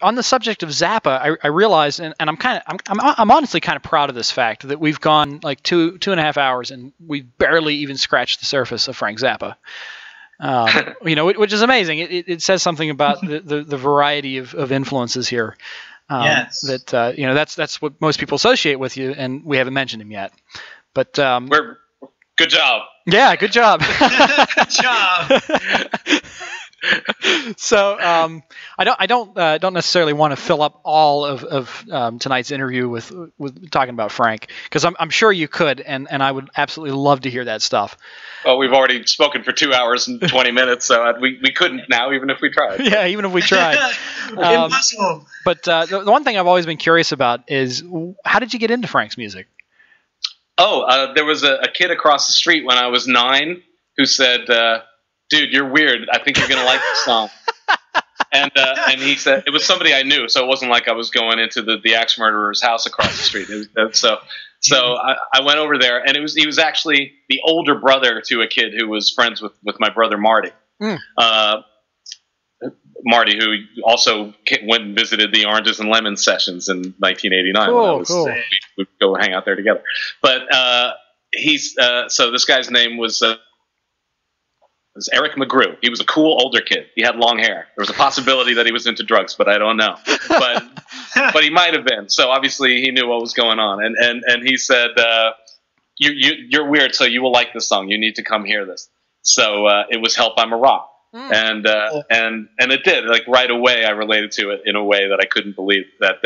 on the subject of Zappa, I realized, and I'm honestly kind of proud of this fact that we've gone like two and a half hours and we've barely even scratched the surface of Frank Zappa. Which is amazing. It says something about the variety of influences here. Yes. That's what most people associate with you, and we haven't mentioned him yet. But good job. Yeah, good job. Good job. So I don't necessarily want to fill up all of tonight's interview with talking about Frank, because I'm sure you could, and I would absolutely love to hear that stuff. Well, we've already spoken for 2 hours and 20 minutes, so we couldn't now, even if we tried. Yeah, even if we tried. Impossible. But the one thing I've always been curious about is, how did you get into Frank's music? There was a kid across the street when I was 9 who said, dude, you're weird. I think you're going to like this song. And he said, it was somebody I knew, so it wasn't like I was going into the axe murderer's house across the street. So I went over there, and he was actually the older brother to a kid who was friends with my brother Marty. Marty, who also went and visited the Oranges and Lemons sessions in 1989. Cool. We'd go hang out there together. But so this guy's name was Eric McGrew. He was a cool older kid. He had long hair. There was a possibility that he was into drugs, but I don't know. But he might have been. So obviously he knew what was going on. And he said, you're weird, so you will like this song. You need to come hear this. So it was Help I'm a Rock. And it did. Like right away I related to it in a way that I couldn't believe that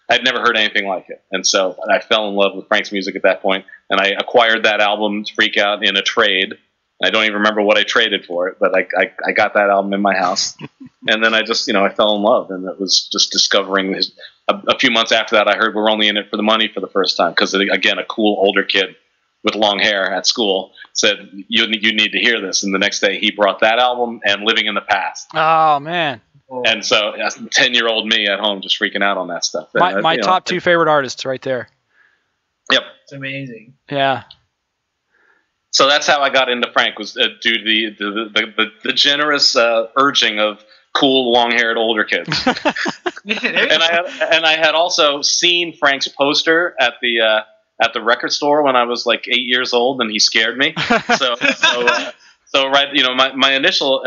I'd never heard anything like it. And so I fell in love with Frank's music at that point, and I acquired that album, Freak Out, in a trade. I don't even remember what I traded for it, but I got that album in my house. And then I just, I fell in love, and it was just discovering a few months after that, I heard We're Only in It for the Money for the first time. Because again, a cool older kid with long hair at school said, you need to hear this. And the next day he brought that album and Living in the Past. Oh man. And so 10-year-old me at home just freaking out on that stuff. My top 2 favorite artists right there. Yep. It's amazing. Yeah. So that's how I got into Frank, was due to the generous urging of cool long-haired older kids. and I had also seen Frank's poster at the record store when I was like 8 years old, and he scared me. So right, my initial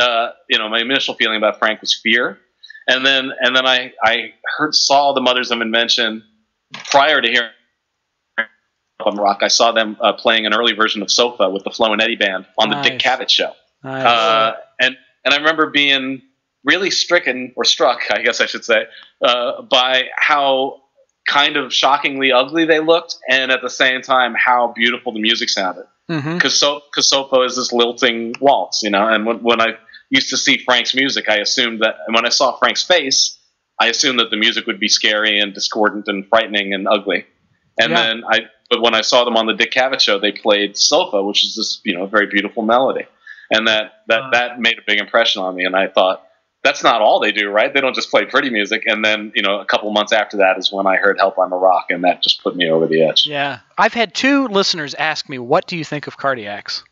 feeling about Frank was fear, and then I saw the Mothers of Invention prior to hearing Rock. I saw them playing an early version of Sofa with the Flo and Eddie band on the Dick Cavett show. Nice. And I remember being really struck, I guess I should say, by how kind of shockingly ugly they looked, and at the same time how beautiful the music sounded. Because Sofa is this lilting waltz, and when I used to see Frank's music, I assumed that, and when I saw Frank's face, I assumed that the music would be scary and discordant and frightening and ugly. And but when I saw them on the Dick Cavett show, they played Sofa, which is this, very beautiful melody. And that made a big impression on me. And I thought, that's not all they do, right? They don't just play pretty music. And then, a couple months after that is when I heard Help I'm a Rock, and that just put me over the edge. Yeah. I've had 2 listeners ask me, what do you think of Cardiacs?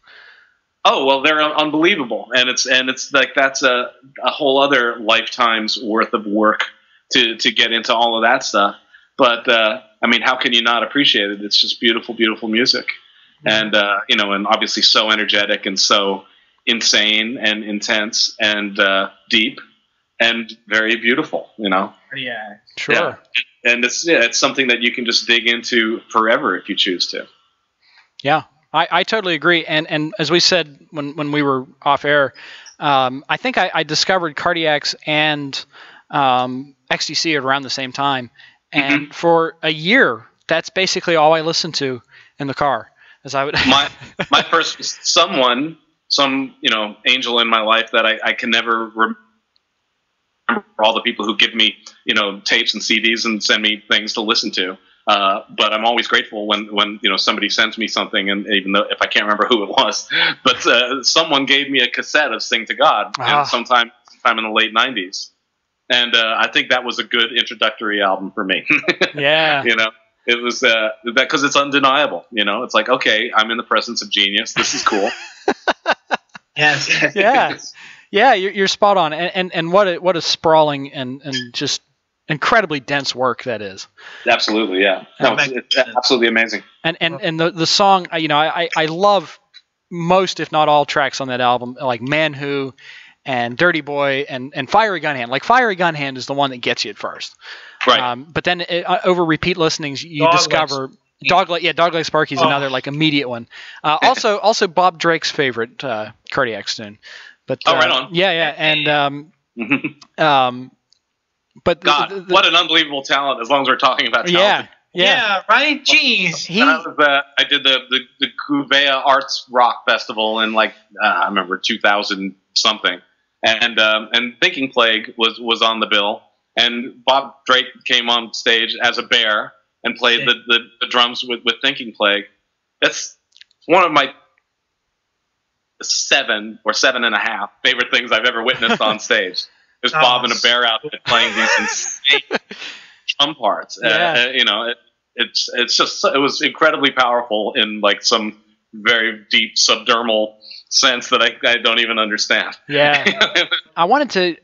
Oh, well, they're unbelievable. And it's like, that's a whole other lifetime's worth of work to get into all of that stuff. But, how can you not appreciate it? It's just beautiful, beautiful music. And, and obviously so energetic and so insane and intense and deep and very beautiful, Yeah. Sure. Yeah. And it's something that you can just dig into forever if you choose to. Yeah, I totally agree. And as we said when we were off air, I think I discovered Cardiacs and XTC around the same time. And for a year, that's basically all I listened to in the car. As I would my first was some angel in my life that I can never remember, all the people who give me tapes and CDs and send me things to listen to. But I'm always grateful when somebody sends me something, and even though if I can't remember who it was, but someone gave me a cassette of Sing to God sometime in the late 90s. And I think that was a good introductory album for me. Yeah. It was that because it's undeniable. It's like, okay, I'm in the presence of genius. This is cool. Yes. Yeah. Yeah, you're spot on. And what a sprawling and just incredibly dense work that is. Absolutely, yeah. No, it's absolutely amazing. And the song, I love most, if not all, tracks on that album, like Man Who and Dirty Boy and Fiery Gun Hand. Like Fiery Gun Hand is the one that gets you at first. Right. But then over repeat listenings, you discover Dogleg Sparky is another like immediate one. Also Bob Drake's favorite Cardiac tune. But right on. Yeah, and but God, what an unbelievable talent! As long as we're talking about talent. Yeah, right. Jeez. I did the Cuvea Arts Rock Festival in I remember 2000 something, and Thinking Plague was on the bill, and Bob Drake came on stage as a bear and played the drums with Thinking Plague. That's one of my 7 or 7.5 favorite things I've ever witnessed on stage. There's Bob in a bear outfit playing these insane drum parts. It was incredibly powerful in some very deep subdermal sense that I don't even understand. Yeah. I wanted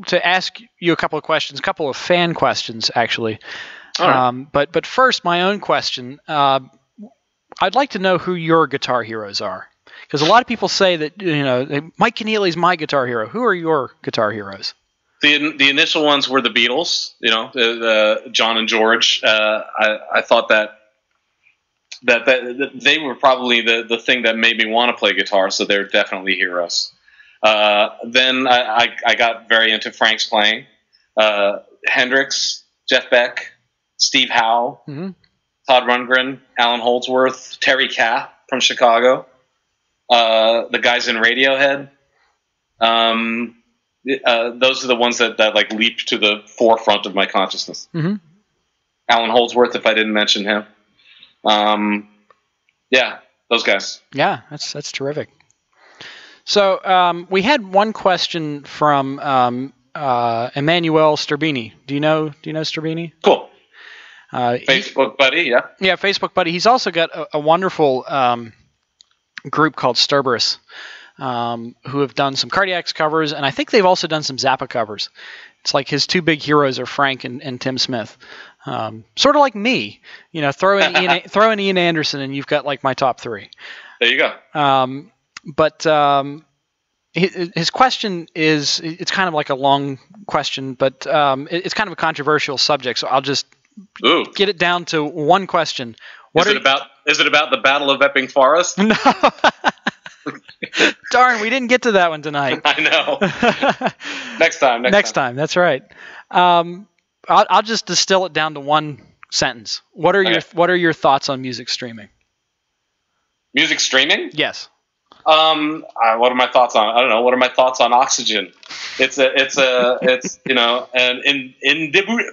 to ask you a couple of questions, a couple of fan questions actually. All right. But first, my own question. I'd like to know who your guitar heroes are. Because a lot of people say that, Mike Keneally is my guitar hero. Who are your guitar heroes? The initial ones were the Beatles, John and George. I thought that they were probably the thing that made me want to play guitar, so they're definitely heroes. Then I got very into Frank's playing. Hendrix, Jeff Beck, Steve Howe, Todd Rundgren, Alan Holdsworth, Terry Kath from Chicago. The guys in Radiohead. Those are the ones that leaped to the forefront of my consciousness. Mm-hmm. Alan Holdsworth, if I didn't mention him. Those guys. Yeah, that's terrific. So we had one question from Emmanuel Sterbini. Do you know Sterbini? Cool. Facebook buddy, yeah. Yeah, Facebook buddy. He's also got a wonderful group called Sterberus, who have done some Cardiacs covers, and I think they've also done some Zappa covers. It's like his two big heroes are Frank and Tim Smith. Sort of like me, throw in Ian Anderson, and you've got my top 3. There you go. But his question is, it's kind of like a long question, but it's kind of a controversial subject, so I'll just get it down to one question. Is it about the Battle of Epping Forest? No. Darn, we didn't get to that one tonight. I know. Next time. That's right. I'll just distill it down to one sentence. What are your thoughts on music streaming? Music streaming? Yes. What are my thoughts on? I don't know. What are my thoughts on Oxygen? It's an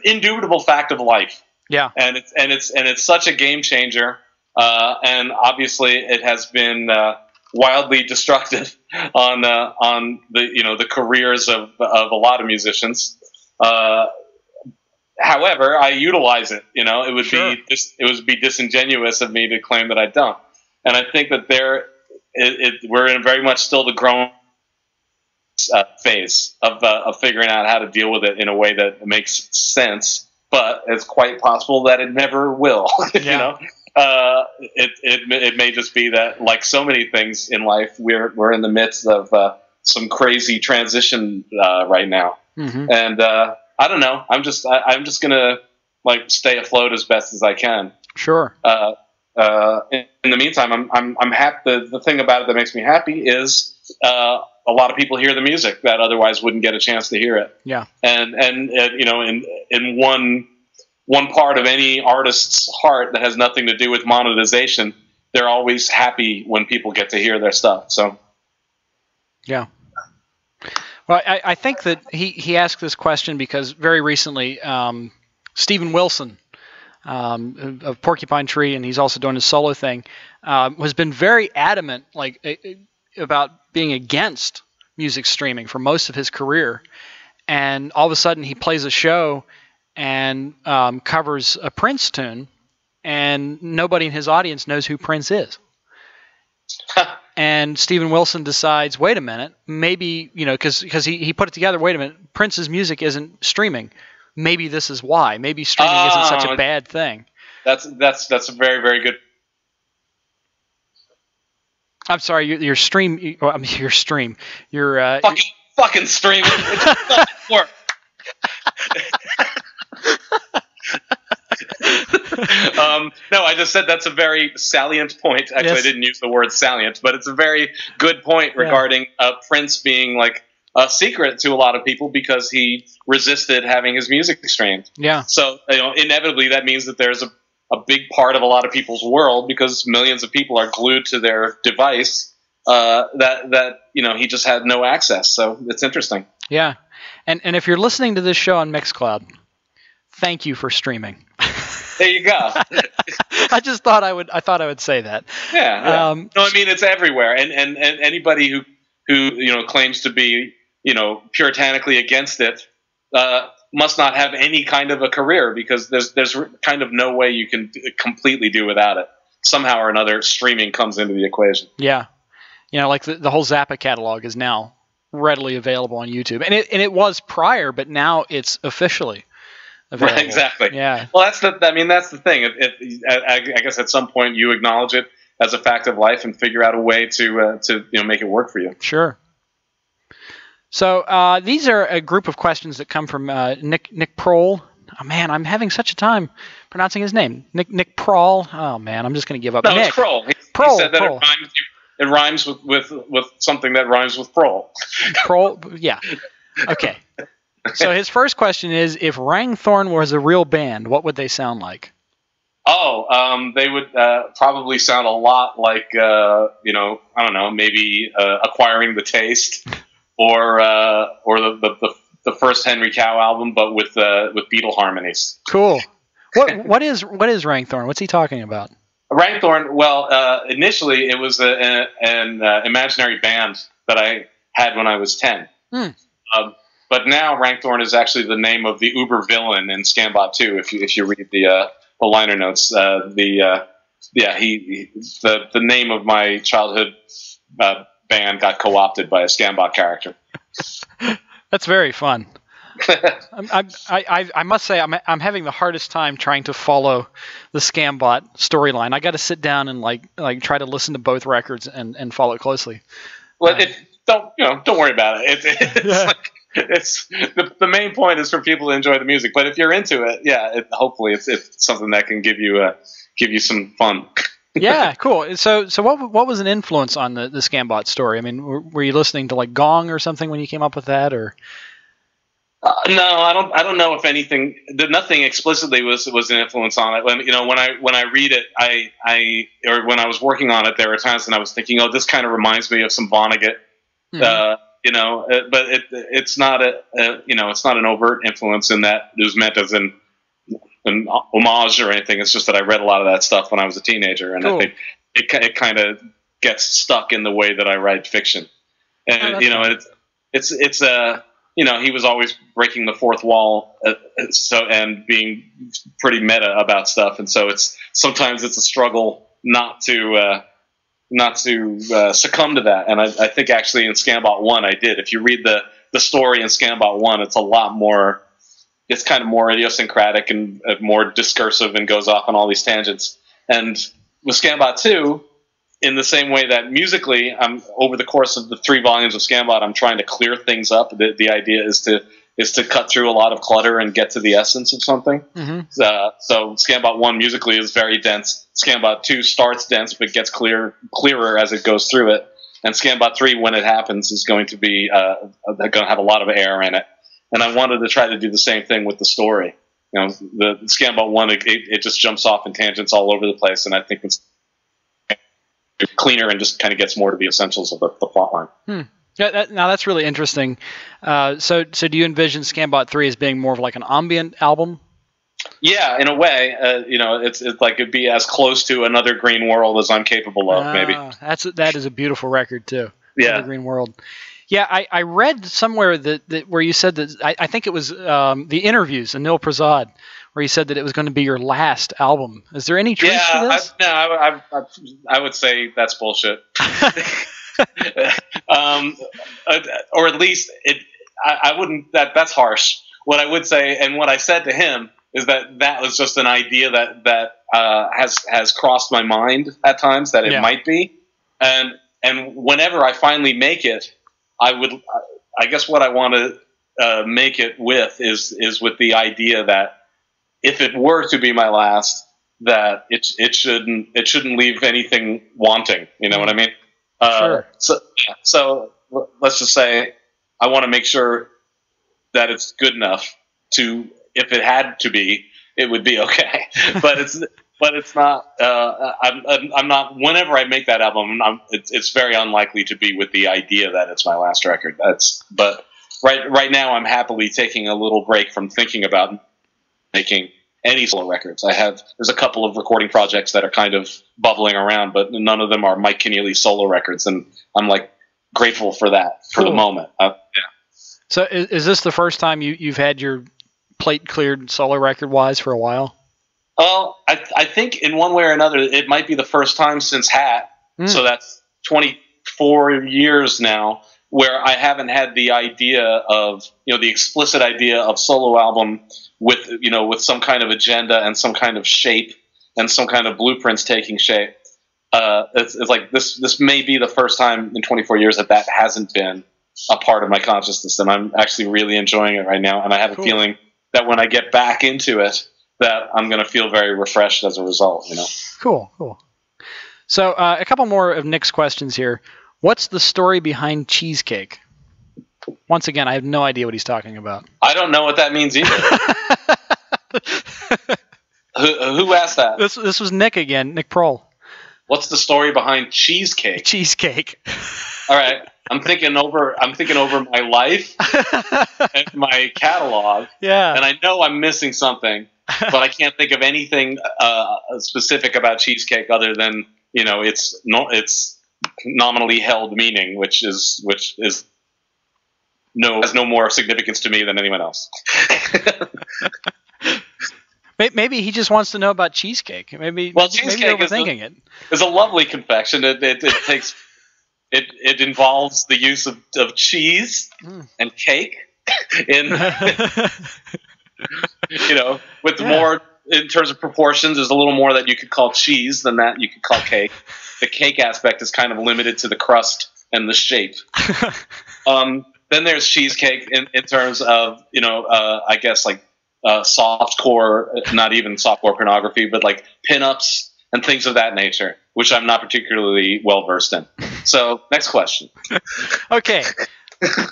indubitable fact of life. Yeah. And it's such a game changer. And obviously it has been wildly destructive on the careers of a lot of musicians. However, I utilize it. It would be disingenuous of me to claim that I don't. And I think that we're in very much still the growing phase of figuring out how to deal with it in a way that makes sense. But it's quite possible that it never will. Yeah. It may just be that, like so many things in life, we're in the midst of some crazy transition right now. Mm-hmm. And I don't know. I'm just gonna stay afloat as best as I can. Sure. In the meantime, I'm happy. The thing about it that makes me happy is a lot of people hear the music that otherwise wouldn't get a chance to hear it. Yeah. And in one part of any artist's heart that has nothing to do with monetization, they're always happy when people get to hear their stuff. So. Yeah. Well, I think that he asked this question because very recently Steven Wilson of Porcupine Tree, and he's also doing his solo thing, has been very adamant about being against music streaming for most of his career. And all of a sudden he plays a show and covers a Prince tune, and nobody in his audience knows who Prince is. And Steven Wilson decides, wait a minute, maybe, because he put it together, wait a minute, Prince's music isn't streaming. maybe this is why. Maybe streaming isn't such a bad thing. That's a very, very good. I'm sorry, your stream. Your stream. Your fucking stream. It just doesn't work. No, I just said that's a very salient point. Actually, yes. I didn't use the word salient, but it's a very good point regarding Prince being like a secret to a lot of people because he resisted having his music streamed. Yeah. So inevitably that means that there's a big part of a lot of people's world, because millions of people are glued to their device, that he just had no access. So it's interesting. Yeah. And if you're listening to this show on Mixcloud, thank you for streaming. There you go. I just thought I would say that. Yeah. No, I mean, it's everywhere, and anybody who claims to be puritanically against it must not have any kind of a career, because there's kind of no way you can completely do without it. Somehow or another, streaming comes into the equation. Yeah. Like the whole Zappa catalog is now readily available on YouTube, and it was prior, but now it's officially available. Right, exactly. Yeah. Well, that's the thing. I guess at some point you acknowledge it as a fact of life and figure out a way to make it work for you. Sure. So these are a group of questions that come from Nick Prohl. Oh man, I'm having such a time pronouncing his name. Nick Prohl. Oh man, I'm just going to give up. No, Nick. It's Prohl. He said that it rhymes with something that rhymes with Prohl. Prohl. Yeah. Okay. So his first question is, if Rangthorn was a real band, what would they sound like? They would probably sound a lot like, I don't know, maybe Acquiring the Taste, or the first Henry Cow album, but with Beatle harmonies. Cool. What is Rangthorn? What's he talking about? Rangthorn. Well, initially it was an imaginary band that I had when I was 10. But now Rangthorn is actually the name of the uber villain in Scambot 2. If you read the liner notes, the name of my childhood band got co-opted by a Scambot character. That's very fun. I must say I'm having the hardest time trying to follow the Scambot storyline. I got to sit down and like try to listen to both records and follow it closely. Well, don't worry about it. It's the main point is for people to enjoy the music. But if you're into it, hopefully it's something that can give you some fun. Yeah, cool. So what was an influence on the Scambot story? I mean, were you listening to like Gong or something when you came up with that, or? No, I don't know if anything. Nothing explicitly was an influence on it. When I read it, or when I was working on it, there were times when I was thinking, oh, this kind of reminds me of some Vonnegut. Mm-hmm. But it's not it's not an overt influence in that it was meant as an homage or anything. It's just that I read a lot of that stuff when I was a teenager, and cool. I think it kind of gets stuck in the way that I write fiction. And he was always breaking the fourth wall, and being pretty meta about stuff, and so sometimes it's a struggle not to succumb to that. And I think actually in Scambot 1 I did. If you read the story in Scambot 1, it's a lot more. It's kind of more idiosyncratic and more discursive and goes off on all these tangents. And with Scambot 2, in the same way that musically, over the course of the 3 volumes of Scambot, I'm trying to clear things up. The idea is to cut through a lot of clutter and get to the essence of something. Mm-hmm. So Scambot 1 musically is very dense. Scambot 2 starts dense but gets clearer as it goes through it. And Scambot 3, when it happens, is going to be going to have a lot of air in it. And I wanted to try to do the same thing with the story. The Scambot 1, it just jumps off in tangents all over the place, and I think it's cleaner and just kind of gets more to the essentials of the plot line. Yeah, now that's really interesting. So do you envision Scambot 3 as being more of like an ambient album? Yeah, in a way. It's like it'd be as close to Another Green World as I'm capable of, maybe. That is a beautiful record too. Yeah. Another Green World. Yeah, I read somewhere that where you said that I think it was the interviews, Anil Prasad, where you said that it was going to be your last album. Is there any truth to this? I would say that's bullshit. Or at least I wouldn't. That's harsh. what I would say, and what I said to him, is that was just an idea that has crossed my mind at times that it might be, and whenever I finally make it, I guess what I want to make it with is with the idea that if it were to be my last, that it shouldn't leave anything wanting. You know what I mean? Sure. So let's just say I want to make sure that it's good enough to, if it had to be, it would be okay. But it's not. I'm not. Whenever I make that album, it's very unlikely to be with the idea that it's my last record. But right now, I'm happily taking a little break from thinking about making any solo records. There's a couple of recording projects that are kind of bubbling around, but none of them are Mike Keneally solo records, and I'm like grateful for that for the moment. Yeah. So is this the first time you've had your plate cleared solo record wise for a while? Well, I think in one way or another, it might be the first time since Hat. So that's 24 years now where I haven't had the idea of, the explicit idea of solo album with some kind of agenda and some kind of shape and some kind of blueprints taking shape. It's like this may be the first time in 24 years that hasn't been a part of my consciousness, and I'm actually really enjoying it right now. And I have a feeling that when I get back into it, that I'm going to feel very refreshed as a result. Cool. So a couple more of Nick's questions here. What's the story behind Cheesecake? Once again, I have no idea what he's talking about. I don't know what that means either. Who asked that? This was Nick again, Nick Prohl. What's the story behind Cheesecake? Cheesecake. All right. I'm thinking over my life and my catalog. Yeah. And I know I'm missing something, but I can't think of anything specific about Cheesecake other than, it's nominally held meaning, which has no more significance to me than anyone else. Maybe he just wants to know about cheesecake. Maybe cheesecake you're overthinking it. It's a lovely confection. It involves the use of cheese and cake with more in terms of proportions. There's a little more that you could call cheese than that you could call cake. The cake aspect is kind of limited to the crust and the shape. Then there's cheesecake in terms of I guess like softcore, not even softcore pornography, but like pinups and things of that nature, which I'm not particularly well versed in. So, next question. Okay,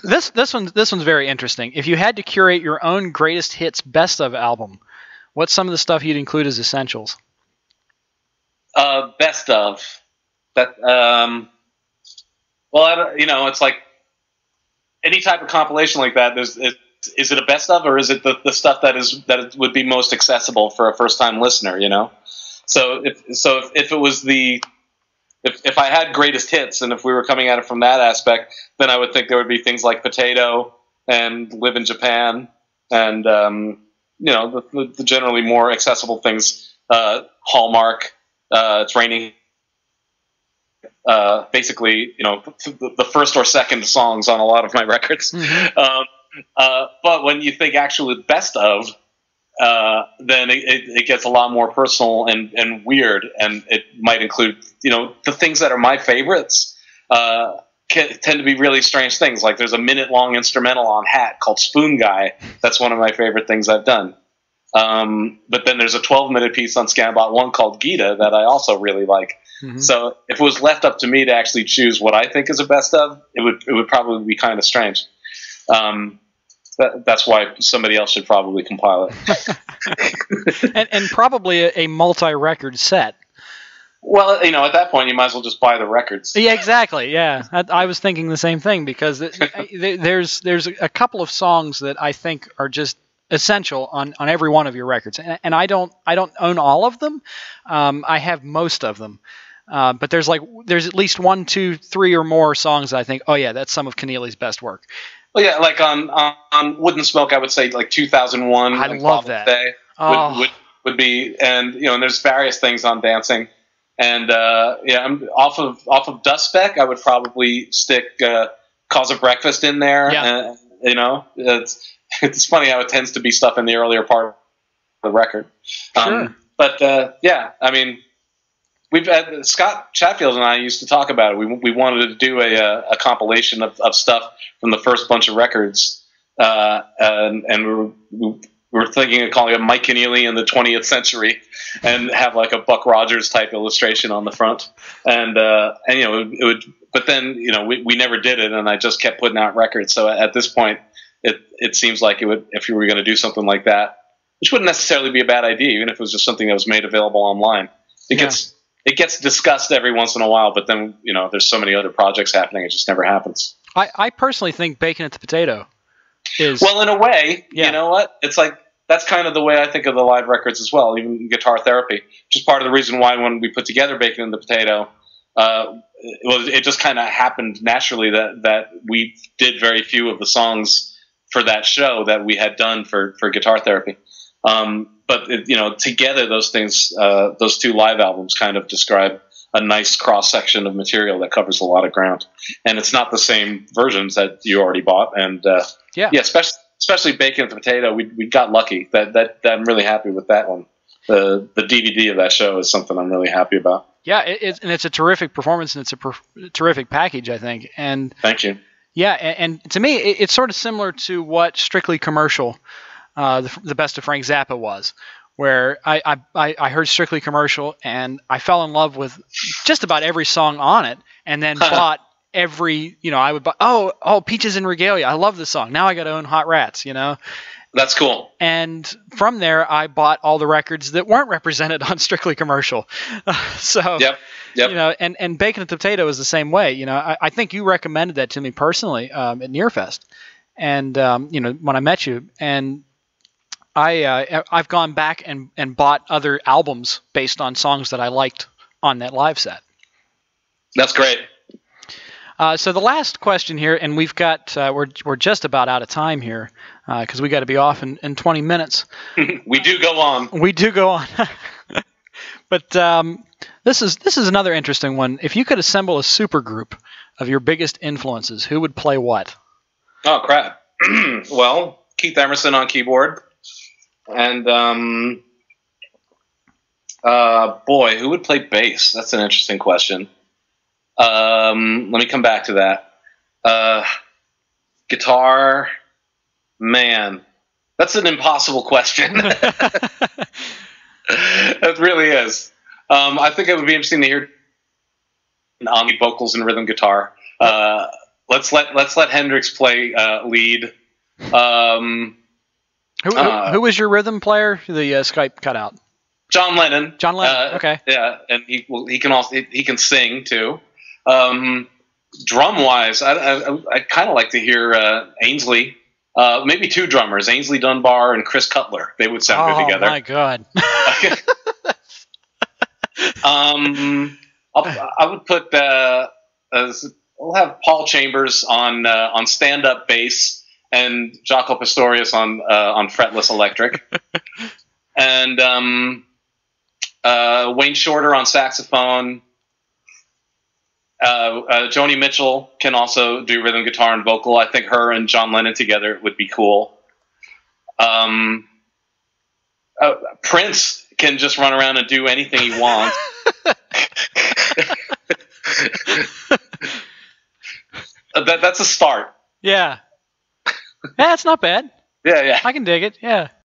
this one's very interesting. If you had to curate your own greatest hits best of album, what's some of the stuff you'd include as essentials? Best of that. Well, it's like any type of compilation like that. Is it a best of, or is it the stuff that would be most accessible for a first time listener? So if it was if I had greatest hits, and if we were coming at it from that aspect, then I would think there would be things like Potato and Live in Japan, and the generally more accessible things. Hallmark, It's Raining. Basically, the first or second songs on a lot of my records. Mm-hmm. But when you think actually best of, then it gets a lot more personal and weird, and it might include, the things that are my favorites tend to be really strange things. Like there's a minute-long instrumental on Hat called Spoon Guy. That's one of my favorite things I've done. But then there's a 12-minute piece on Scambot 1 called Gita that I also really like. Mm-hmm. So if it was left up to me to actually choose what I think is a best of, it would probably be kind of strange. That's why somebody else should probably compile it. and probably a multi-record set. Well, at that point, you might as well just buy the records. Yeah, exactly. Yeah, I was thinking the same thing, because there's a couple of songs that I think are just essential on every one of your records, and I don't own all of them. I have most of them. But there's at least 1, 2, 3 or more songs that I think, oh yeah, that's some of Keneally's best work. Well, yeah, like on Wood and Smoke, I would say like 2001. I love that. Day would be, and and there's various things on Dancing, and I'm off of Dust Speck. I would probably stick Cause of Breakfast in there. Yeah. it's funny how it tends to be stuff in the earlier part of the record. Sure. But yeah, I mean, we've had, Scott Chatfield and I used to talk about it. We wanted to do a compilation of stuff from the first bunch of records, and we were thinking of calling it Mike Keneally in the 20th century, and have like a Buck Rogers type illustration on the front, and you know it would. But then we never did it, and I just kept putting out records. So at this point, it seems like it would, if you were going to do something like that, which wouldn't necessarily be a bad idea, even if it was just something that was made available online. It gets discussed every once in a while, but then there's so many other projects happening, it just never happens. I personally think Bacon at the Potato is, well, in a way, yeah. You know what? It's like that's kind of the way I think of the live records as well, even Guitar Therapy, which is part of the reason why when we put together Bacon and the Potato, it just kind of happened naturally that we did very few of the songs for that show that we had done for Guitar Therapy. But together those things, those two live albums kind of describe a nice cross section of material that covers a lot of ground, and it's not the same versions that you already bought. And especially Bacon and the Potato, we got lucky. That I'm really happy with that one. The DVD of that show is something I'm really happy about. Yeah, it's a terrific performance, and it's a terrific package, I think. And thank you. Yeah, and to me, it's sort of similar to what Strictly Commercial, the best of Frank Zappa was, where I heard Strictly Commercial and I fell in love with just about every song on it, and then bought every, I would buy, oh, Peaches and Regalia, I love this song. Now I got to own Hot Rats, That's cool. And from there, I bought all the records that weren't represented on Strictly Commercial. So, yep. And Bacon at the Potato is the same way. I think you recommended that to me personally at Nearfest, and when I met you, and I've gone back and bought other albums based on songs that I liked on that live set. That's great. So the last question here, and we've got we're just about out of time here because we got to be off in 20 minutes. We do go on. We do go on. But this is another interesting one. If you could assemble a supergroup of your biggest influences, who would play what? Oh crap! Well, Keith Emerson on keyboard, and boy, who would play bass? That's an interesting question. Let me come back to that. Guitar, man, that's an impossible question. It really is. I think it would be interesting to hear on vocals and rhythm guitar. Let's let Hendrix play lead. Who was your rhythm player? The Skype cut out. John Lennon. John Lennon. Okay. Yeah, and he can sing too. Drum wise, I kind of like to hear Ainsley. Maybe two drummers, Ainsley Dunbar and Chris Cutler. They would sound good together. Oh my god. I would put we'll have Paul Chambers on stand up bass and Jaco Pastorius on fretless electric, and Wayne Shorter on saxophone. Joni Mitchell can also do rhythm guitar and vocal. I think her and John Lennon together would be cool. Prince can just run around and do anything he wants. That's a start. Yeah. That's not bad. Yeah. I can dig it. Yeah.